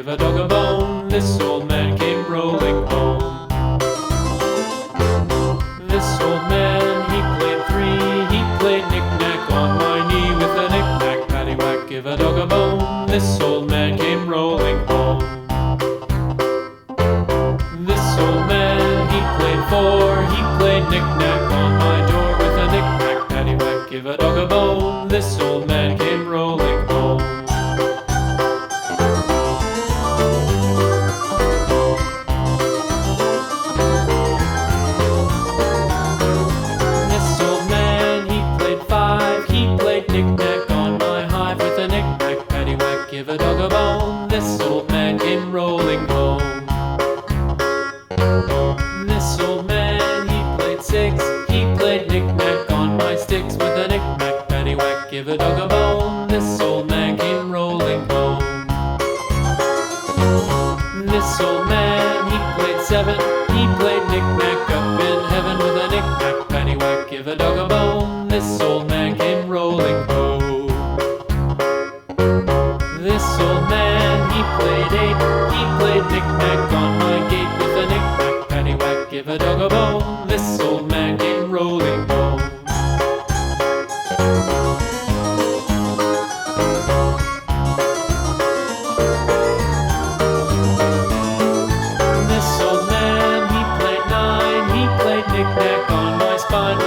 give a dog a bone. This old man came rolling home. This old man, he played three. He played knick-knack on my knee with a knick-knack, paddywhack, give a dog a bone. This old man came rolling home. This old man, he played four. He played knick-knack on my door with a knick-knack, paddywhack, give a dog a bone. This old man came rolling home. This old man, he played five. He played knick-knack on my hive with a knick-knack, paddywhack, give a dog a bone. This old man came rolling home. This old man, he played six. He played knick-knack on my sticks with a knick-knack, paddywhack, give a dog a bone. This old man came rolling home. This old man, he played seven. He played knick-knack up in heaven with a knick-knack, paddywhack, give a dog a bone. This old man came rolling home. This old man, he played eight. He played knick-knack on my gate with a knick-knack, paddywhack, give a dog a bone. This old man came rolling home. This old man, he played nine. He played knick-knack on my spine